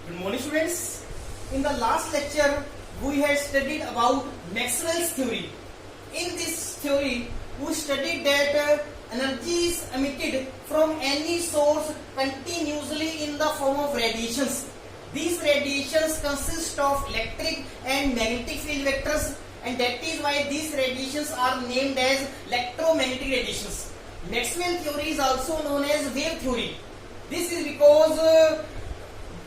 Good morning, students. In the last lecture, we had studied about Maxwell's theory. In this theory, we studied that energy is emitted from any source continuously in the form of radiations. These radiations consist of electric and magnetic field vectors, and that is why these radiations are named as electromagnetic radiations. Maxwell theory is also known as wave theory. This is because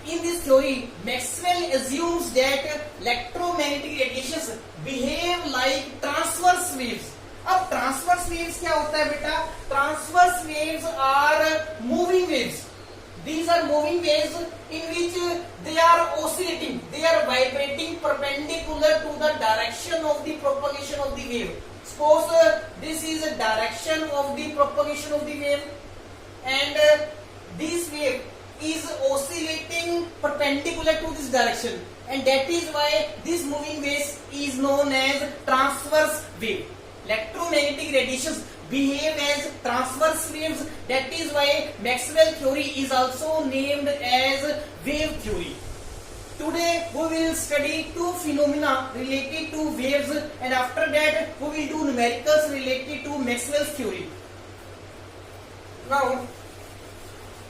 in this theory, Maxwell assumes that electromagnetic radiations behave like transverse waves. अब transverse waves क्या होता है बेटा? Transverse waves are moving waves. These are moving waves in which they are oscillating, they are vibrating perpendicular to the direction of the propagation of the wave. Suppose this is a direction of the propagation of the wave, and this wave is oscillating perpendicular to this direction, and that is why this moving wave is known as transverse wave. Electromagnetic radiations behave as transverse waves. That is why Maxwell theory is also named as wave theory. Today we will study two phenomena related to waves, and after that we will do numericals related to Maxwell's theory. Now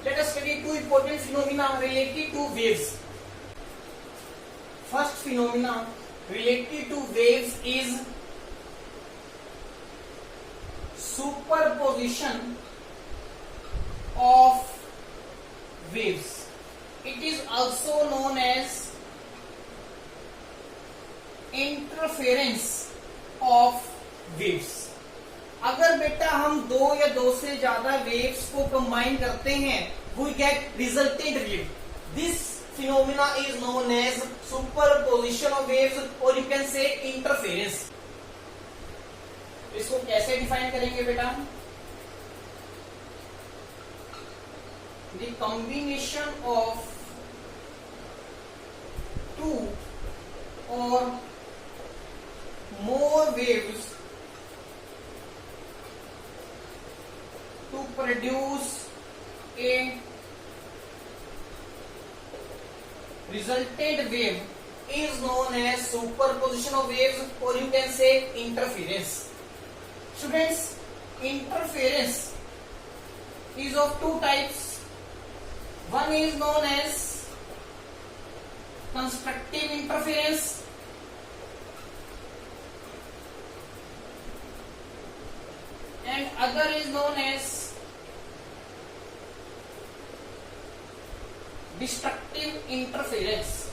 let us study two important phenomena related to waves. First phenomena related to waves is superposition of waves. It is also known as interference of waves. अगर बेटा हम दो या दो से ज्यादा waves को combine करते हैं, we get resultant wave. This phenomena is known as superposition of waves, or you can say interference. इसको कैसे डिफाइन करेंगे बेटा? The combination of two or more waves to produce a resultant wave is known as superposition of waves, or you can say interference. Students, interference is of two types. One is known as constructive interference, and other is known as destructive interference.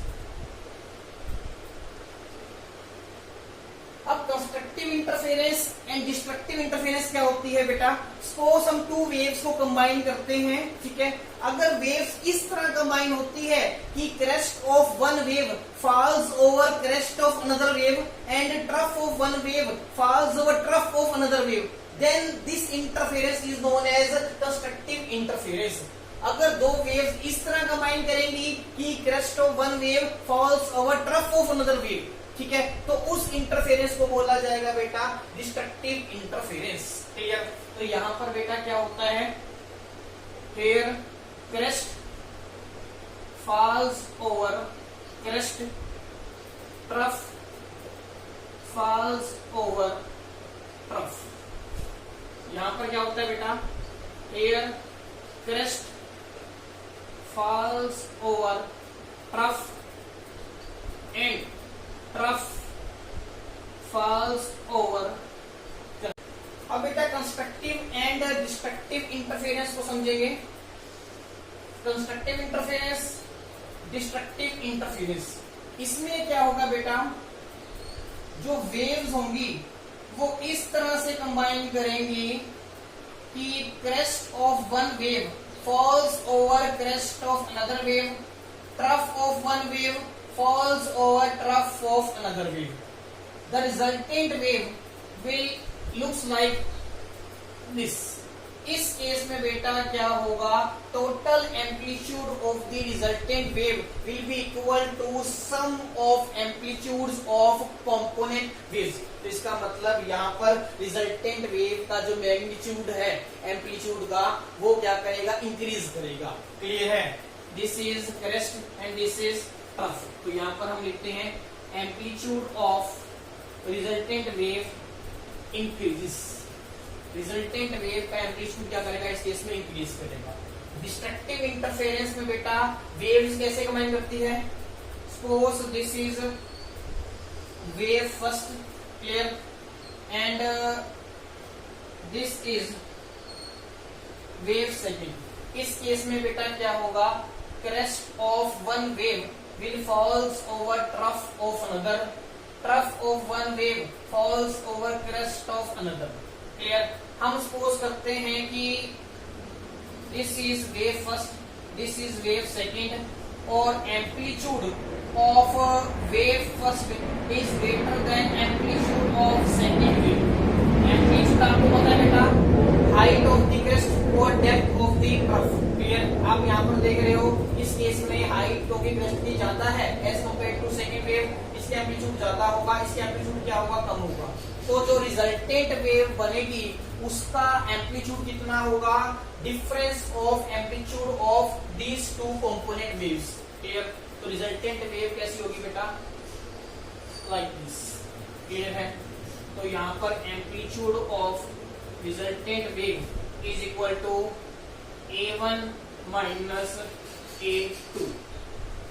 अब constructive interference and destructive interference क्या होती है बेटा? Suppose हम two waves को combine करते हैं, ठीक है? अगर वेव्स इस तरह कंबाइन होती है कि crest of one wave falls over crest of another wave and trough of one wave falls over trough of another wave, then this interference is known as constructive interference. अगर दो waves इस तरह combine करेंगी कि crest of one wave falls over trough of another wave, ठीक है, तो उस इंटरफेरेंस को बोला जाएगा बेटा डिस्ट्रक्टिव इंटरफेरेंस. क्लियर? तो यहां पर बेटा क्या होता है? Here crest falls over crest, trough falls over trough. यहां पर क्या होता है बेटा? Here crest falls over trough and trough falls over. अब बेटा कंस्ट्रक्टिव एंड डिस्ट्रक्टिव इंटरफेरेंस को समझेंगे. कंस्ट्रक्टिव इंटरफेरेंस, डिस्ट्रक्टिव इंटरफेरेंस, इसमें क्या होगा बेटा? जो वेव्स होंगी वो इस तरह से कंबाइन करेंगी कि crest of one wave falls over crest of another wave, trough of one wave falls over trough of another wave. The resultant wave will looks like this. इस केस में बेटा क्या होगा? Total amplitude of the resultant wave will be equal to sum of amplitudes of component waves. तो इसका मतलब यहाँ पर रिजल्टेंट वेव का जो मैग्नीट्यूड है एम्पलीट्यूड का, वो क्या करेगा? इंक्रीज करेगा. क्लियर है? This is crest and this is trough. तो यहाँ पर हम लिखते हैं amplitude of resultant wave increases. Resultant wave का एम्पलीट्यूड क्या करेगा, इस केस में इंक्रीज करेगा। डिस्ट्रक्टिव इंटरफेरेंस में बेटा वेव्स कैसे कंबाइन करती है, suppose this is wave first, clear, and this is wave second. इस केस में बेटा क्या होगा, crest of one wave will falls over trough of another, trough of one wave falls over crest of another, clear. हम suppose करते हैं कि this is wave first, this is wave second, और amplitude of wave first is greater than amplitude of second wave. Amplitude आपको पता है बेटा, height of the crest और depth of the trough, clear. आप यहाँ पर देख रहे हो, इस केस में हाइट ऑफ द क्रेस्ट की ज्यादा है as compare to second wave, इसके एम्पलीट्यूड ज्यादा होगा, इसके एम्पलीट्यूड क्या होगा, कम होगा। तो जो रिजल्टेंट वेव बनेगी उसका एम्पलीट्यूड कितना होगा, difference of amplitude of these two component waves, clear. तो रिजल्टेंट वेव कैसी होगी बेटा, लाइक दिस, क्लियर है। तो यहाँ पर amplitude of resultant wave is equal to A1 minus A2,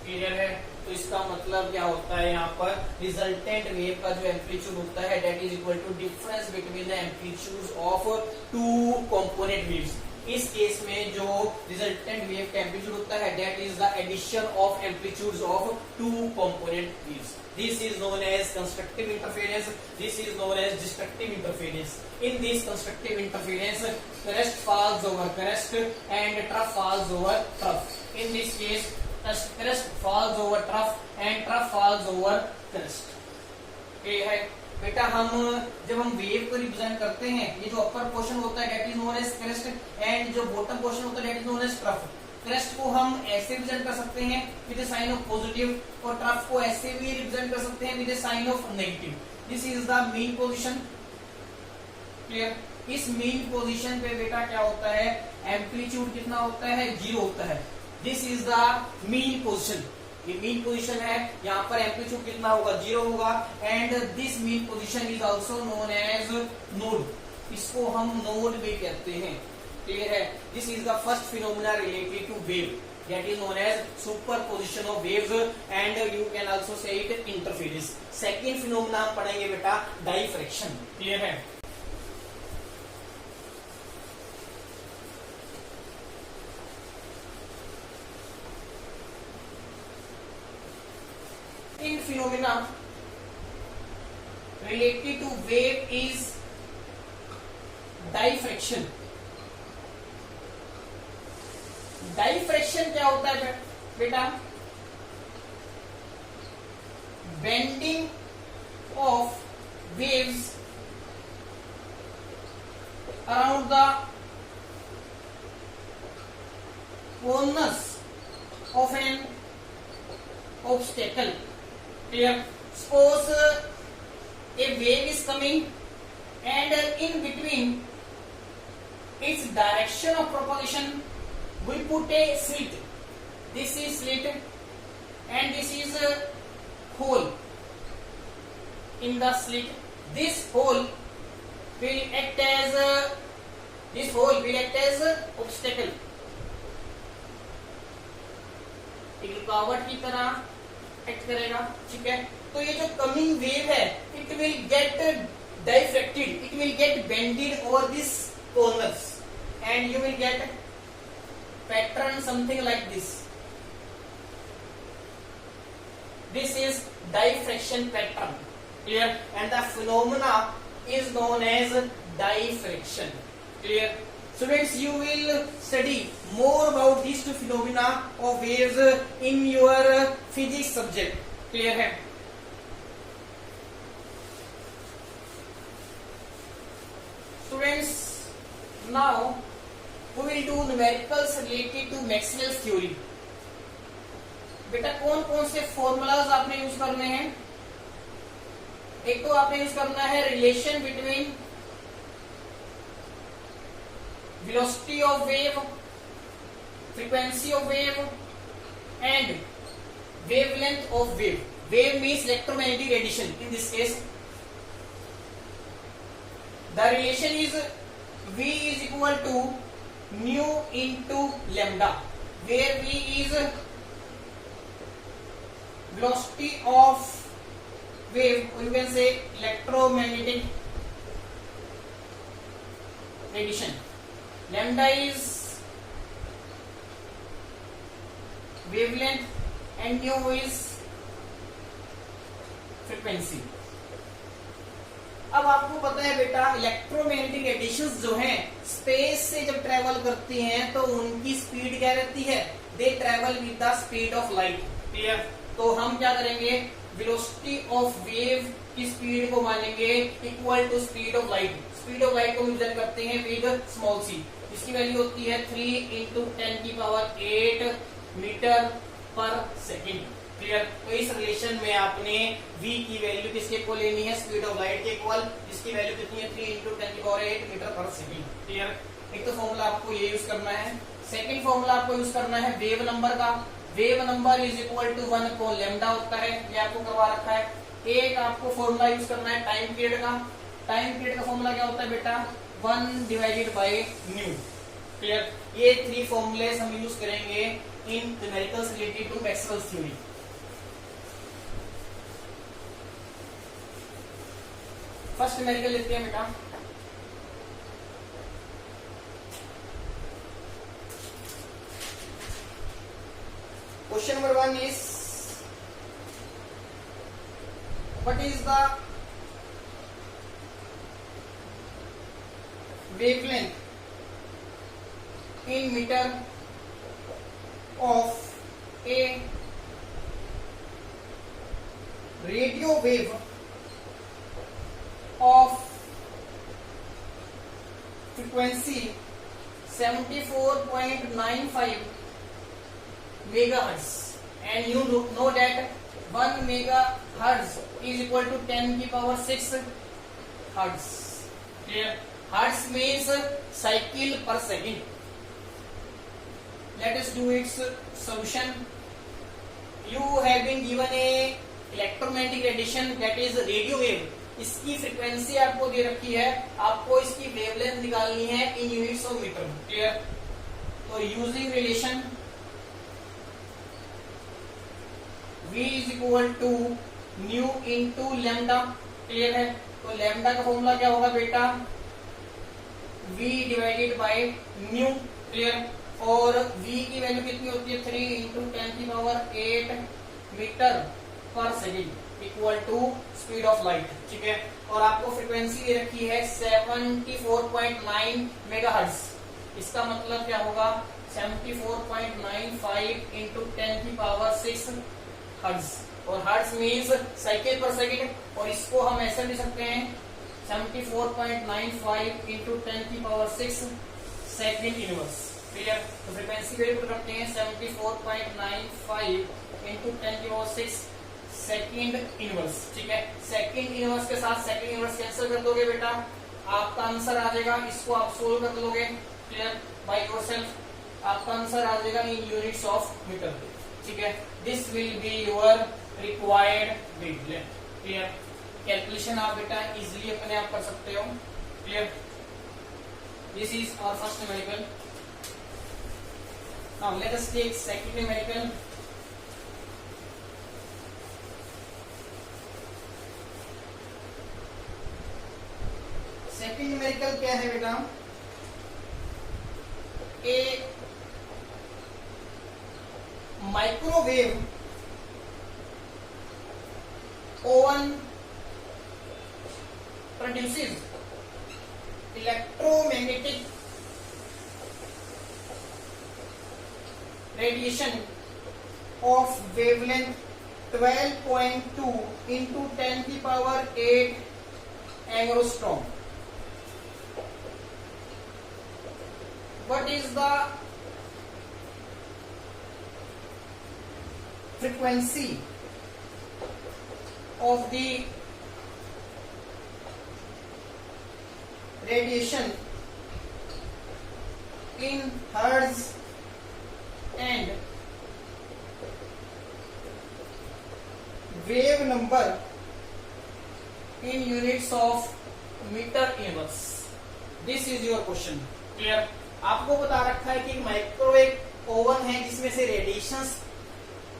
clear है। तो इसका मतलब क्या होता है, यहाँ पर रिजल्टेंट वेव का जो एम्पलीट्यूड होता है that is equal to difference between the amplitudes of two component waves. इस केस में जो रिजल्टेंट वेव का एम्पलीट्यूड होता है that is the addition of amplitudes of two component waves. This is known as constructive interference. This is known as destructive interference. In this constructive interference, crest falls over crest and trough falls over trough. In this case, crest falls over trough and trough falls over crest. ये है बेटा, हम जब हम wave को represent करते हैं, ये जो अपर पोर्शन होता है that is known as crest and जो बॉटम पोर्शन होता है that is known as trough. Crest को हम ऐसे रिप्रेजेंट कर सकते हैं with the sign of positive, और ट्रफ को ऐसे भी रिप्रेजेंट कर सकते हैं with the sign of negative. This is the mean position, clear. इस मीन पोजीशन पे बेटा क्या होता है, एम्पलीट्यूड कितना होता है, 0 होता है। This is the mean position, ये मीन पोजीशन है, यहाँ पर एम्पलीट्यूड कितना होगा, 0 होगा। And this mean position is also known as node, इसको हम नोड भी कहते हैं, क्लियर है। This is the first phenomena related to wave that is known as superposition of waves and you can also say it interference. Second phenomena हम पढ़ेंगे बेटा diffraction, clear है। In phenomena related to wave is diffraction. Diffraction क्या होता है बेटा, bending of waves around the corners of an obstacle. Clear? Suppose a wave is coming and in between its direction of propagation we put a slit. This is slit and this is a hole. In the slit, this hole will act as obstacle. एक रुकावट की तरह act करेगा, ठीक है। तो ये जो कमिंग वेव है it will get diffracted, it will get bended over this corners and you will get pattern something like this. This is diffraction pattern, clear. And the phenomena is known as diffraction, clear. Students, you will study more about these two phenomena of waves in your physics subject. Clear है? Students, now we will do numericals related to Maxwell's theory. बेटा कौन कौन से formulas आपने use करने हैं, एक तो आपने यूज करना है relation between velocity of wave, frequency of wave and wavelength of wave. Wave means electromagnetic radiation. In this case, the relation is V is equal to nu into lambda, where V is velocity of wave, or you can say electromagnetic radiation. Lambda is wavelength and nu is frequency. अब आपको पता है बेटा, electromagnetic radiations जो हैं space से जब travel करती हैं तो उनकी स्पीड क्या रहती है? They travel with the speed of light. Clear? तो हम क्या करेंगे, वेलोसिटी ऑफ वेव की स्पीड को मानेंगे equal to speed of light. Speed of light को मेजर करते हैं विद स्मॉल सी. इसकी वैल्यू होती है 3 × 10⁸ मीटर पर सेकेंड. क्लियर? तो इस रिलेशन में आपने v की वैल्यू किसके इक्वल लेनी है? स्पीड ऑफ लाइट के इक्वल. इसकी वैल्यू कितनी है? 3 × 10⁸ मीटर पर सेकेंड. क्लियर? एक तो फॉर्मूला आपको ये यूज करना है. सेकंड फॉर्मूला आपको यूज करना है वेव नंबर का. Wave number is equal to 1 upon lambda होता है. ये आपको करवा रखा है. एक आपको फॉर्मूला यूज करना है टाइम पीरियड का. टाइम पीरियड का फॉर्मूला क्या होता है बेटा? 1 डिवाइडेड बाय न्यू. क्लियर? ये 3 फॉर्मूलेस हम यूज करेंगे in numericals related to Maxwell's theory. First numerical लेते हैं बेटा. Question number 1 is what is the wavelength in meter of a radio wave of frequency 74.95 megahertz, and you know that 1 megahertz is equal to 10⁶ hertz. Clear? Hertz means cycle per second. Let us do its solution. You have been given a electromagnetic radiation, that is radio wave. इसकी frequency आपको दे रखी है. आपको इसकी wavelength निकालनी है in units of meter. Clear? तो using relation V is equal to nu into lambda. Clear है? तो लैम्डा का फॉर्मूला क्या होगा बेटा? V divided by nu. Clear? और V की वैल्यू कितनी होती है? 3 × 10⁸ metre per second equal to speed of light. ठीक है? और आपको फ्रीक्वेंसी दे रखी है 74.9 मेगाहर्ट्ज. इसका मतलब क्या होगा? 74.95 × 10⁶ हर्ट्ज. और हर्ट्ज मीन्स साइकिल पर सेकेंड, और इसको हम ऐसे लिख सकते हैं 74.95 × 10⁶ सेकेंड इनवर्स. क्लियर? तो फ्रीक्वेंसी वैल्यू रखते हैं 74.95 × 10⁶ सेकेंड इनवर्स. ठीक है? सेकेंड इनवर्स के साथ सेकेंड इनवर्स कैंसिल कर दोगे बेटा, आपका आंसर आ जाएगा. इसको आप सोल्व कर लोगे. क्लियर? बाय योरसेल्फ आपका आंसर आ जाएगा इन यूनिट्स ऑफ मीटर. ठीक है? This will be your required wavelength. Clear? Calculation आप बेटा इजीली अपने आप कर सकते हो. Clear? This is our first numerical. Now let us take second numerical. Second numerical क्या है बेटा? A microwave oven produces electromagnetic radiation of wavelength 12.2 into 10⁸ angstrom. What is the frequency of the radiation in hertz and wave number in units of metre inverse. This is your question. Clear? आपको बता रखा है कि microwave oven है जिसमें से radiations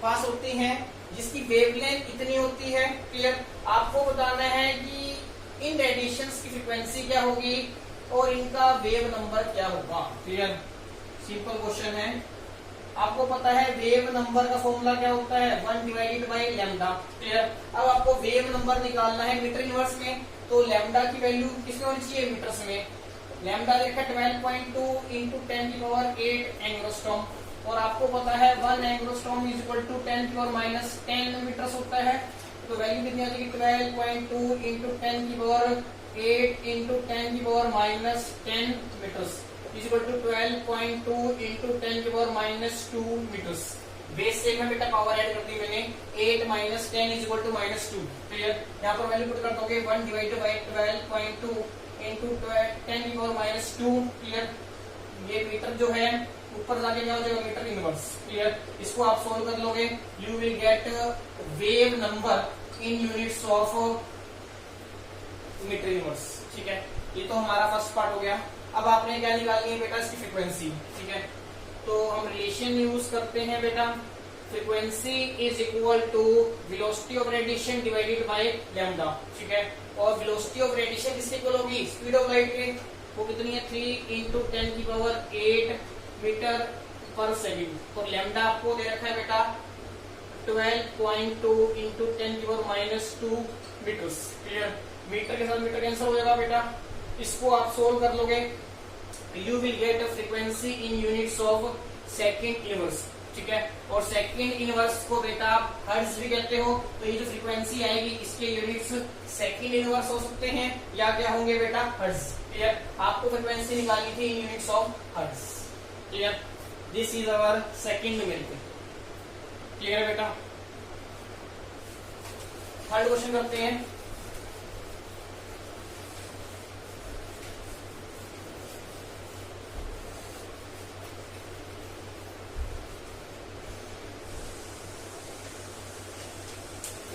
पास होती हैं, जिसकी वेवलेंथ इतनी होती है। क्लियर? आपको बताना है कि इन रेडिएशंस की फ्रीक्वेंसी क्या होगी और इनका वेव नंबर क्या होगा। क्लियर? सिंपल क्वेश्चन है। आपको पता है वेव नंबर का फॉर्मूला क्या होता है, 1 डिवाइडेड बाई लैम्डा। क्लियर? अब आपको वेव नंबर निकालना है मीटर इनवर्स में, तो लैम्डा की वैल्यू किसमें होनी चाहिए, मीटर्स में। लैम्डा देखा 12.2 इंटू 10⁸ एंग्स्ट्रॉम, और आपको पता है 1 angstrom is equal to 10⁻10 meters होता है। तो वैल्यू कितनी आ जाएगी, 12.2 into 10⁸ into 10⁻10 metres is equal to 12.2 into 10⁻2 meters. Base से में बेटा पावर ऐड कर दी मैंने, 8 minus 10 is equal to -2। Clear? यहाँ पर वैल्यू पुट कर दोगे 1 डिवाइडेड बाई 12.2 इंटू 10⁻2। क्लियर? ये मीटर जो है ऊपर जाके क्या हो जाएगा, मीटर इनवर्स। क्लियर? इसको आप सोल्व कर लोगे, you will get wave number in units of metre inverse. ठीक है, ये तो हमारा फर्स्ट पार्ट हो गया। अब आपने क्या निकालनी है बेटा, इसकी फ्रीक्वेंसी। ठीक है, तो हम रिलेशन यूज करते हैं बेटा, frequency is equal to velocity of radiation divided by lambda. ठीक है, और वेलोसिटी ऑफ रेडिएशन किसके इक्वल होगी, स्पीड ऑफ लाइट के। वो कितनी है, 3 इंटू 10⁸ मीटर पर सेकेंड। तो लैम्डा आपको दे रखा है बेटा 12.2 इंटू 10⁻2 मीटर्स। क्लियर? मीटर के साथ मीटर कैंसिल हो जाएगा बेटा। इसको आप सोल्व कर लोगे, you will get frequency in units of second inverse. ठीक है, और सेकेंड इनवर्स को बेटा आप हर्ट्ज भी कहते हो। तो ये जो फ्रीक्वेंसी आएगी इसके यूनिट्स सेकेंड इनवर्स हो सकते हैं या क्या होंगे बेटा, हर्ट्ज। क्लियर? आपको फ्रीक्वेंसी निकालनी थी in units of hertz. Clear? This is our second numerical. Clear है बेटा? थर्ड क्वेश्चन करते हैं।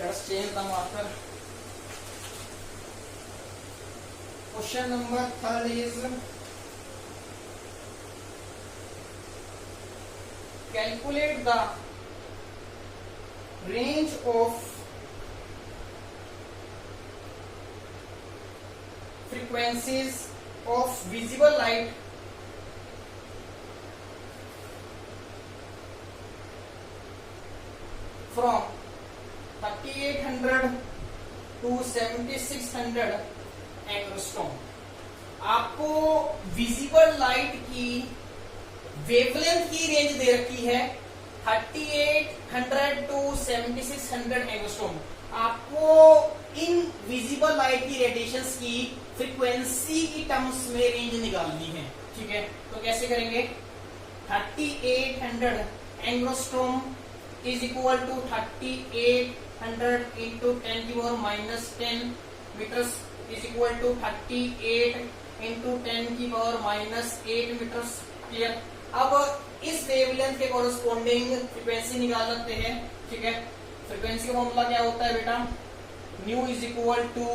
Let's change the marker. Question number 3 is calculate the range of frequencies of visible light from 3800 to 7600 angstrom. आपको visible light की wavelength की range दे रखी है 3800 to 7600 angstrom. आपको इन विजिबल लाइट की रेडिएशंस की फ्रीक्वेंसी की टर्म्स में रेंज निकालनी है। ठीक है, तो कैसे करेंगे, 3800 angstrom is equal to 3800 into 10⁻10 meters is equal to 38 into 10⁻8 meters। Clear? अब इस वेवलेंथ के कॉरेस्पॉन्डिंग फ्रीक्वेंसी निकाल सकते हैं। ठीक है, फ्रीक्वेंसी का फॉर्मूला क्या होता है बेटा, nu is equal to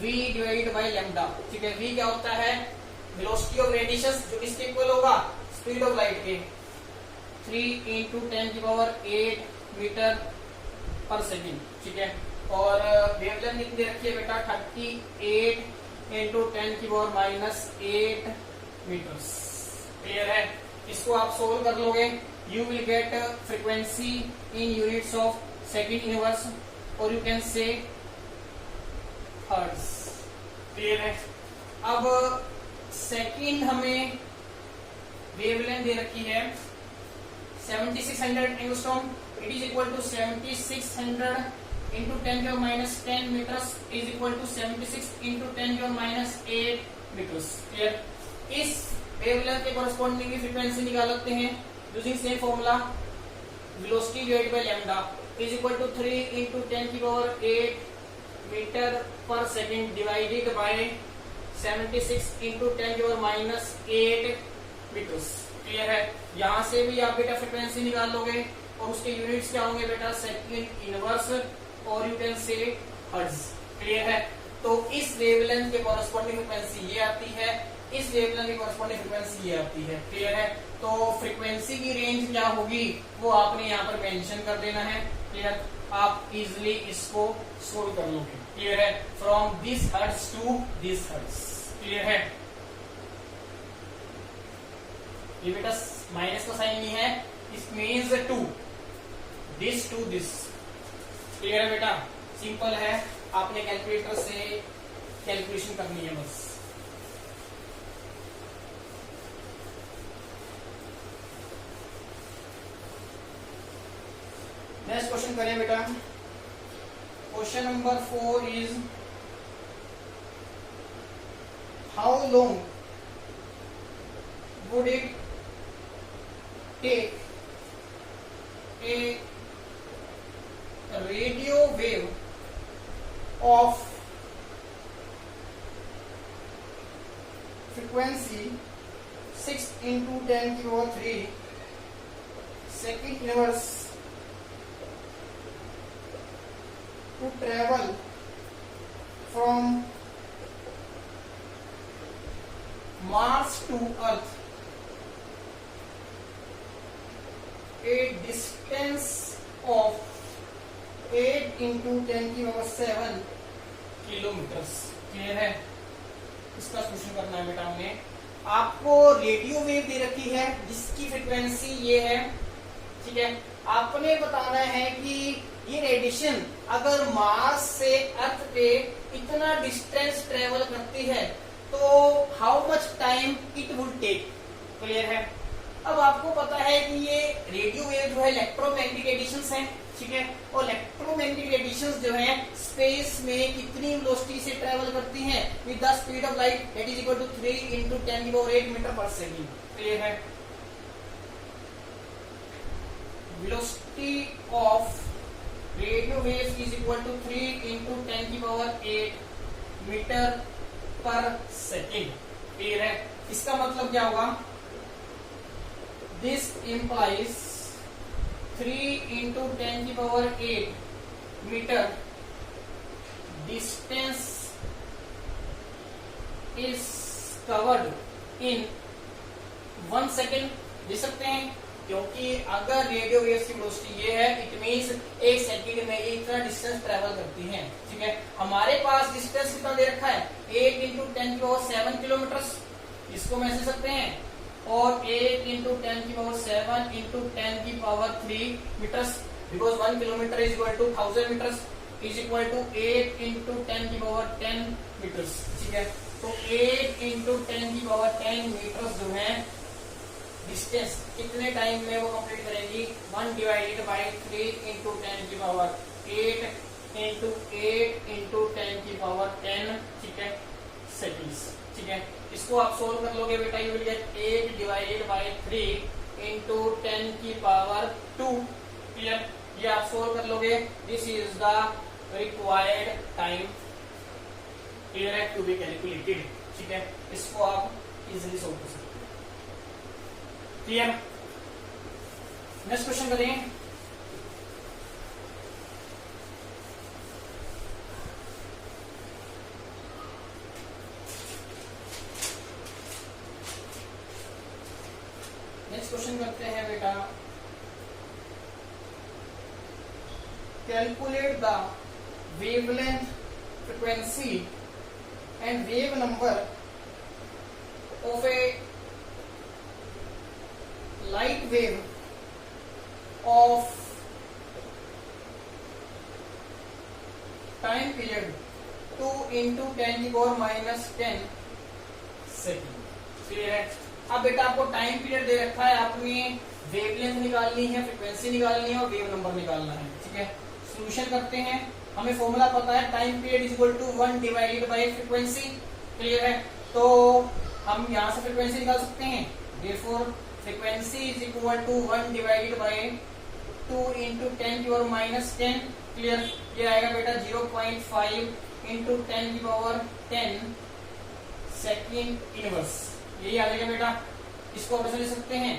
v divide by lambda. ठीक है, v क्या होता है, वेलोसिटी ऑफ रेडिएशन, जो किसके इक्वल होगा, स्पीड ऑफ लाइट के। 3 इंटू 10⁸ मीटर पर सेकेंड। ठीक है, और वेवलेंथ कितनी रखी है बेटा, 38 इंटू 10⁻8 मीटर्स। क्लियर है? इसको आप सोल्व कर लोगे, you will get frequency in units of second inverse, और you can say hertz. Clear है? अब सेकेंड हमें वेवलेंथ दे रखी है 7600 angstrom. It is equal to 7600 into 10⁻10 metres is equal to 76 into 10⁻8 metres. Clear? इस वेवलेंथ के कॉरेस्पॉन्डिंग की फ्रीक्वेंसी निकाल सकते हैं using same formula, velocity divided by lambda is equal to 3 into 10⁸ metre per second divided by 76 into 10⁻8 metres. Clear है? यहां से भी आप बेटा फ्रीक्वेंसी निकाल लोगे, और उसके यूनिट्स क्या होंगे बेटा, सेकेंड इनवर्स और you can say hertz. Clear है? तो इस वेवलेंथ के कॉरेस्पॉन्डिंग फ्रीक्वेंसी ये आती है, इस वेवलेंथ की कॉरेस्पॉन्डिंग फ्रीक्वेंसी ये आती है। क्लियर है? तो फ्रीक्वेंसी की रेंज क्या होगी वो आपने यहाँ पर मेंशन कर देना है। क्लियर? आप इजिली इसको सोल्व कर लोगे। क्लियर है? From this hertz to this hertz. Clear है? ये बेटा माइनस का साइन नहीं है, it means to this to this. Clear है बेटा? सिंपल है, आपने कैलकुलेटर से कैलकुलेशन करनी है बस। नेक्स्ट क्वेश्चन करें बेटा। Question number 4 is how long would it take a radio wave of frequency 6 into 10 to the power 3 second inverse to travel from Mars to Earth a distance of 8 into 10 की power 7 kilometres. Clear है? इसका solution करना है बेटा। हमने आपको radio wave दे रखी है जिसकी फ्रीक्वेंसी ये है। ठीक है? आपने बताना है कि ये रेडिएशन अगर मार्स से अर्थ पे इतना डिस्टेंस ट्रेवल करती है तो how much time it would take. Clear है? अब आपको पता है कि ये रेडियो वेव जो है इलेक्ट्रोमैग्नेटिक रेडिएशंस हैं। ठीक है? और इलेक्ट्रोमैग्नेटिक रेडिएशंस जो है स्पेस में कितनी वेलोसिटी से ट्रेवल करती हैं with the speed of light that is equal to 3 into 10 की power 8 meter per second. Clear है? Velocity of radio waves is equal to 3 into 10 की power 8 meter per second. Clear है? इसका मतलब क्या होगा? दिस इंप्लाइज 3 into 10 की power 8 metre distance is covered in 1 second. दे सकते हैं क्योंकि अगर रेडियो वेव्स की वेलोसिटी ये है इट मींस 1 सेकंड में ये इतना डिस्टेंस ट्रेवल करती हैं। ठीक है? हमारे पास डिस्टेंस कितना दे रखा है? 8 into 10 की पावर 7 किलोमीटर। इसको मैं दे सकते हैं और 8 into 10 की पावर 7 into 10 की power 3 meters because 1 kilometer is equal to 1000 meters is equal to 8 into 10 की पावर 10 मीटर्स। ठीक है? तो 8 into 10 की पावर 10 मीटर्स जो है डिस्टेंस कितने टाइम में वो कंप्लीट करेंगी? 1 divided by 3 into 10 की पावर 8 into 8 into 10 की पावर 10। ठीक है? सेकंड्स। ठीक है? इसको आप सोल्व कर लोगे बेटा, you will gate 8 divided by 3 into 10 की पावर 2। क्लियर? ये आप सोल्व कर लोगे। This is the required time. Clear है? To be calculated. ठीक है? इसको आप इजिली सोल्व कर सकते हो। क्लियर? नेक्स्ट क्वेश्चन करें। नेक्स्ट क्वेश्चन करते हैं बेटा। Calculate the wavelength frequency and wave number of a light wave of time period 2 into 10 की पावर -10 सेकेंड। क्लियर है? अब बेटा आपको टाइम पीरियड दे रखा है, आपने वेवलेंथ निकालनी है, फ्रीक्वेंसी निकालनी है और वेव नंबर निकालना है। ठीक है? सॉल्यूशन करते हैं। हमें फॉर्मूला पता है time period is equal to 1 divided by frequency. Clear है? तो हम यहां से फ्रीक्वेंसी निकाल सकते हैं। Therefore frequency is equal to 1 divided by 2 into 10 की पावर -10। क्लियर? ये आएगा बेटा 0.5 into 10 की पावर 10 सेकेंड इनवर्स। यही आ जाएगा बेटा। इसको आप ऐसे लिख सकते हैं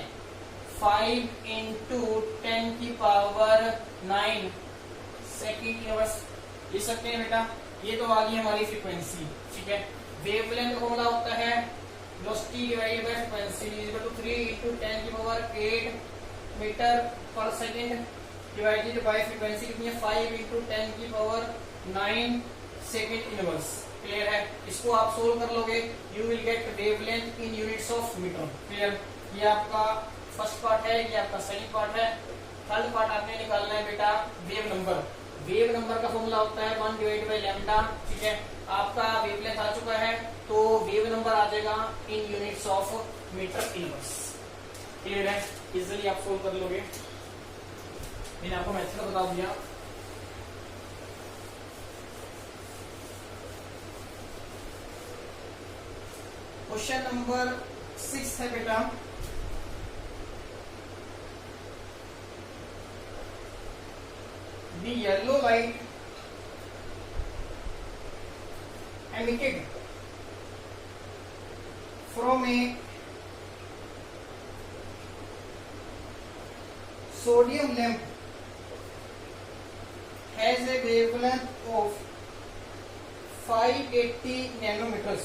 5 into 10 की पावर 9 सेकंड इनवर्स लिख सकते हैं बेटा। ये तो आ गई हमारी फ्रीक्वेंसी, ठीक है। वेवलेंथ का फॉर्मूला होता है velocity divided by frequency equal to 3 × 10⁸ metre per second divided by frequency कितनी है 5 × 10⁹ सेकंड इनवर्स। क्लियर है? इसको आप सोल्व कर लोगे, you will get wavelength in units of meter. Clear? ये आपका फर्स्ट पार्ट है, ये आपका सेकंड पार्ट है। थर्ड पार्ट आपने निकालना है बेटा वेव नंबर। वेव नंबर का फॉर्मूला होता है 1/λ, ठीक है। आपका वेवलेंथ आ चुका है तो वेव नंबर आ जाएगा in units of metre inverse. Clear है? इजीली आप सोल्व कर लोगे। मैंने आपको मेथड बता दिया। क्वेश्चन नंबर 6 है बेटा, the yellow light emitted from a sodium lamp has a wavelength of 580 nanometers.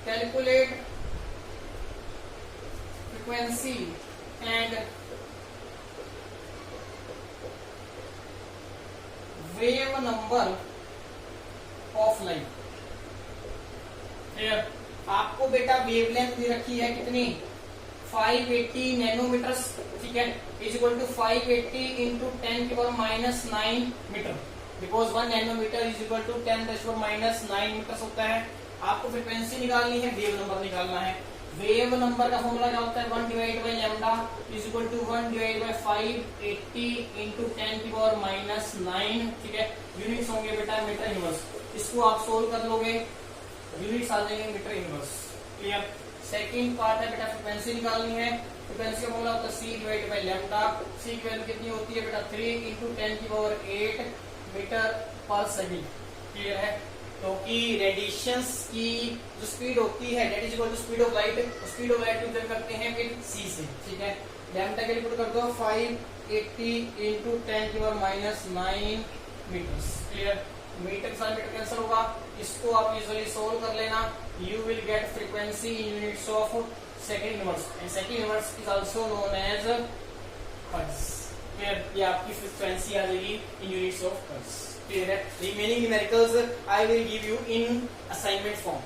Calculate frequency and wave number of light. Here आपको बेटा वेवलेंथ दे रखी है कितनी 580 नैनोमीटर्स, ठीक है, is equal to 580 into 10⁻⁹ meter, because 1 nanometer is equal to 10⁻⁹ meters होता है। आपको फ्रीक्वेंसी निकालनी है, वेव नंबर निकालना है। वेव नंबर का फॉर्मूला क्या होता है 1/λ इज इक्वल टू 1/580 इंटू 10⁻⁹, ठीक है। यूनिट्स होंगे बेटा मीटर इनवर्स। इसको आप सोल्व कर लोगे, यूनिट्स आ जाएंगे meter inverse. Clear? Second part है बेटा फ्रीक्वेंसी निकालनी है। फ्रीक्वेंसी का फॉर्मूला होता है c/λ। c की वैल्यू कितनी होती है बेटा 3 × 10⁸ मीटर पर सेकंड। क्लियर है? क्योंकि रेडिएशंस की जो स्पीड होती है that is equal to speed of light, speed of light को करते हैं फिर c से, ठीक है। लैम्डा के लिए पुट कर दो 580 इंटू 10⁻⁹ मीटर्स। क्लियर? मीटर के साथ मीटर कैंसिल होगा, इसको आप इजीली सोल्व कर लेना। You will get frequency in units of second inverse and second inverse is also known as hertz. Clear? ये आपकी फ्रीक्वेंसी आ जाएगी in units of hertz. Clear है? Remaining numericals I will give you in assignment form.